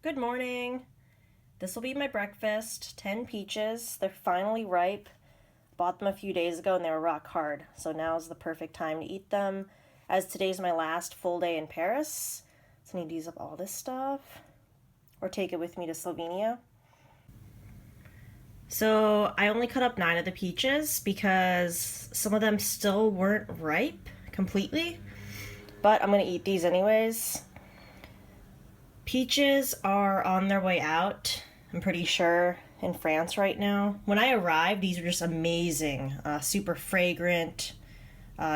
Good morning. This will be my breakfast. 10 peaches. They're finally ripe. Bought them a few days ago and they were rock hard. So now is the perfect time to eat them. As today's my last full day in Paris, so I need to use up all this stuff or take it with me to Slovenia. So I only cut up 9 of the peaches because some of them still weren't ripe completely. But I'm going to eat these anyways. Peaches are on their way out, I'm pretty sure, in France right now. When I arrived, these were just amazing, super fragrant,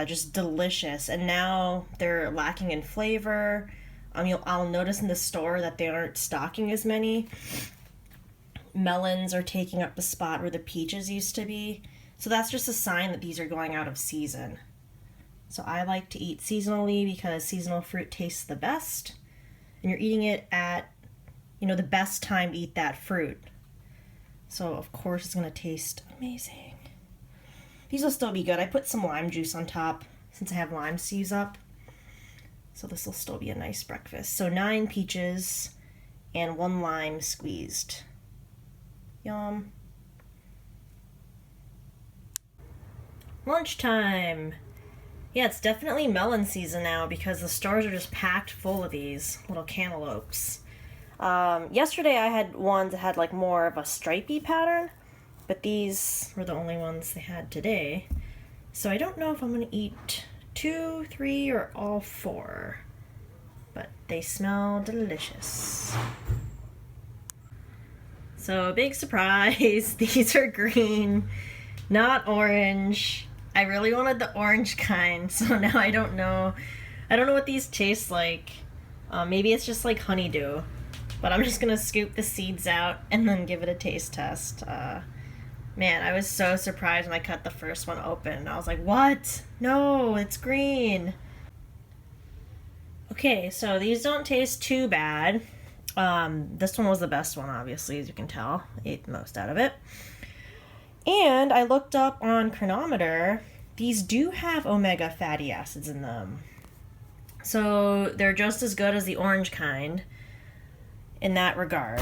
just delicious. And now they're lacking in flavor. I'll notice in the store that they aren't stocking as many. Melons are taking up the spot where the peaches used to be. So that's just a sign that these are going out of season. So I like to eat seasonally because seasonal fruit tastes the best. And you're eating it at, the best time to eat that fruit. So, of course, it's going to taste amazing. These will still be good. I put some lime juice on top since I have limes to use up. So this will still be a nice breakfast. So 9 peaches and 1 lime squeezed. Yum. Lunchtime. Yeah, it's definitely melon season now because the stores are just packed full of these little cantaloupes. Yesterday I had ones that had like more of a stripy pattern, but these were the only ones they had today. So I don't know if I'm going to eat 2, 3, or all 4, but they smell delicious. So big surprise, these are green, not orange. I really wanted the orange kind, so now I don't know. I don't know what these taste like. Maybe it's just like honeydew. But I'm just gonna scoop the seeds out and then give it a taste test. Man, I was so surprised when I cut the first one open. I was like, what? No, it's green. Okay, so these don't taste too bad. This one was the best one, obviously, as you can tell. I ate the most out of it. And I looked up on Chronometer. These do have omega fatty acids in them. So they're just as good as the orange kind in that regard.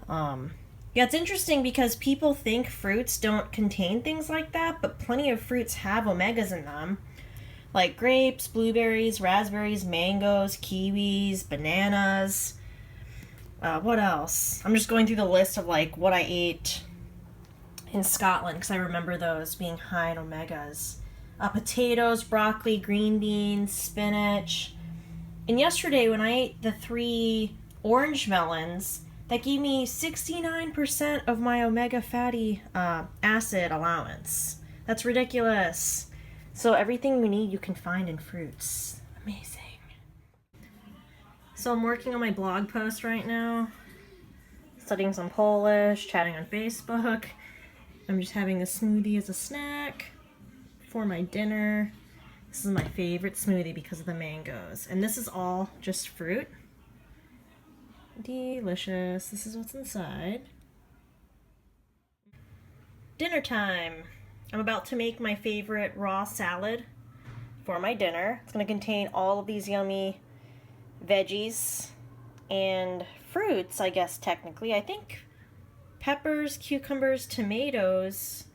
Yeah, it's interesting because people think fruits don't contain things like that, but plenty of fruits have omegas in them. Like grapes, blueberries, raspberries, mangoes, kiwis, bananas. What else? I'm just going through the list of like what I ate in Scotland because I remember those being high in omegas. Potatoes, broccoli, green beans, spinach. And yesterday when I ate the 3 orange melons, that gave me 69% of my omega fatty acid allowance. That's ridiculous. So everything we need you can find in fruits. Amazing. So I'm working on my blog post right now, studying some Polish, chatting on Facebook. I'm just having a smoothie as a snack for my dinner. This is my favorite smoothie because of the mangoes. And this is all just fruit. Delicious. This is what's inside. Dinner time. I'm about to make my favorite raw salad for my dinner. It's going to contain all of these yummy veggies and fruits, I guess, technically. I think peppers, cucumbers, tomatoes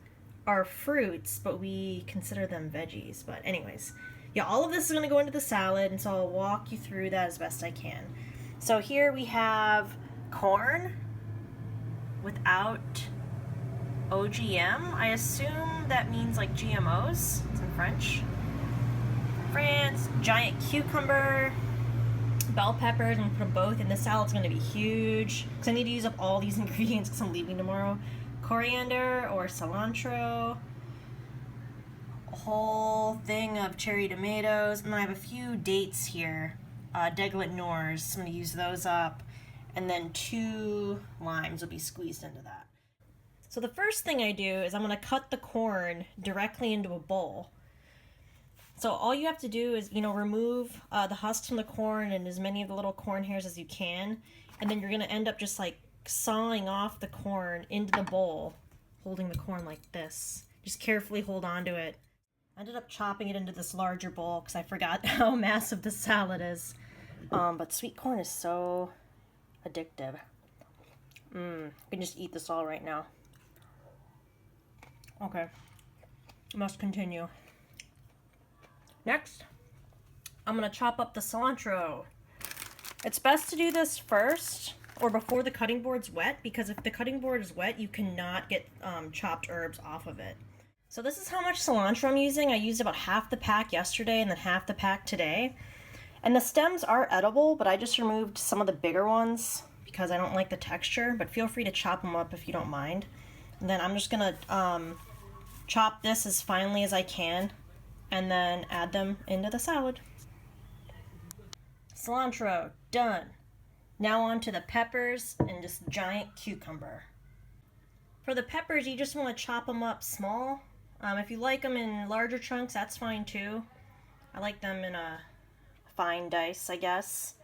are fruits, but we consider them veggies. But anyways, yeah, all of this is going to go into the salad, and so I'll walk you through that as best I can. So here we have corn without OGM. I assume that means like GMOs. It's in French. France, giant cucumber, bell peppers. I'm gonna put them both in the salad. It's gonna be huge because I need to use up all these ingredients because I'm leaving tomorrow. Coriander or cilantro, a whole thing of cherry tomatoes, and then I have a few dates here. Deglet Noors, I'm going to use those up, and then 2 limes will be squeezed into that. So the first thing I do is I'm going to cut the corn directly into a bowl. So all you have to do is, remove the husks from the corn and as many of the little corn hairs as you can, and then you're going to end up just like sawing off the corn into the bowl, holding the corn like this. Just carefully hold on to it. I ended up chopping it into this larger bowl because I forgot how massive the salad is. But sweet corn is so addictive. I can just eat this all right now. Okay, must continue. Next, I'm gonna chop up the cilantro. It's best to do this first or before the cutting board's wet, because if the cutting board is wet, you cannot get chopped herbs off of it. So this is how much cilantro I'm using. I used about half the pack yesterday and then half the pack today. And the stems are edible, but I just removed some of the bigger ones because I don't like the texture, but feel free to chop them up if you don't mind. And then I'm just gonna chop this as finely as I can and then add them into the salad. Cilantro, done. Now on to the peppers and this giant cucumber. For the peppers, you just want to chop them up small. If you like them in larger chunks, that's fine too. I like them in a fine dice, I guess.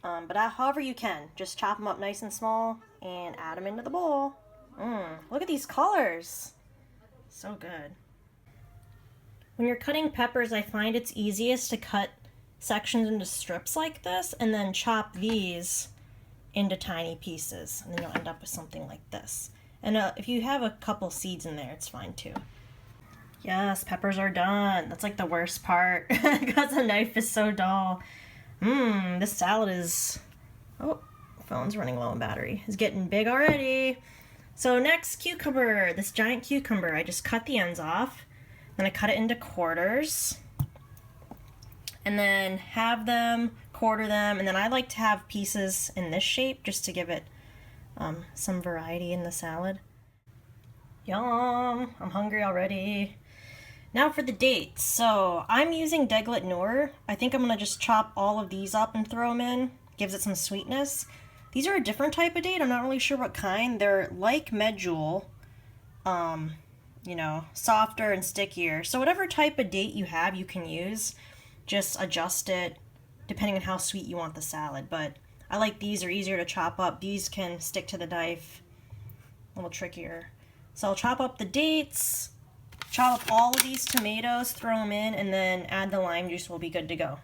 But however you can, just chop them up nice and small and add them into the bowl. Look at these colors. So good. When you're cutting peppers, I find it's easiest to cut sections into strips like this and then chop these into tiny pieces. And then you'll end up with something like this. And if you have a couple seeds in there, it's fine too. Yes, peppers are done. That's like the worst part because the knife is so dull. This salad is... Oh, phone's running low on battery. It's getting big already. So next, cucumber. This giant cucumber. I just cut the ends off. Then I cut it into quarters. And then have them, quarter them. And then I like to have pieces in this shape just to give it some variety in the salad. Yum! I'm hungry already. Now for the dates. So I'm using Deglet Noor. I think I'm going to just chop all of these up and throw them in. Gives it some sweetness. These are a different type of date. I'm not really sure what kind. They're like medjool. You know, softer and stickier. So whatever type of date you have, you can use. Just adjust it depending on how sweet you want the salad. But I like these. Are easier to chop up. These can stick to the knife. A little trickier. So I'll chop up the dates. Chop up all of these tomatoes, throw them in, and then add the lime juice. We'll be good to go.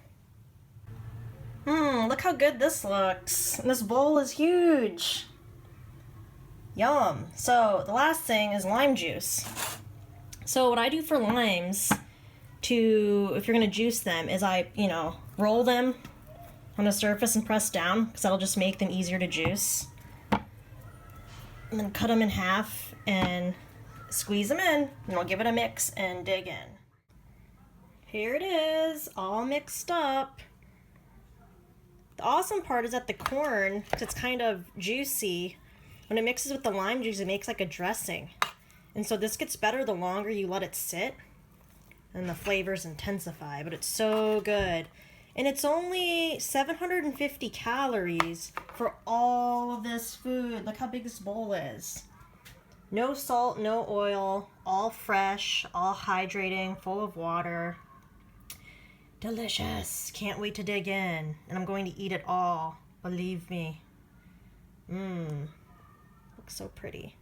Look how good this looks. And this bowl is huge. Yum. So the last thing is lime juice. So what I do for limes, if you're going to juice them, is I, roll them on the surface and press down, because that'll just make them easier to juice. And then cut them in half and squeeze them in, and I'll give it a mix and dig in. Here it is, all mixed up. The awesome part is that the corn, because it's kind of juicy, when it mixes with the lime juice, it makes like a dressing. And so this gets better the longer you let it sit, and the flavors intensify, but it's so good. And it's only 750 calories for all of this food. Look how big this bowl is. No salt, no oil, all fresh, all hydrating, full of water. Delicious. Can't wait to dig in. And I'm going to eat it all. Believe me. Looks so pretty.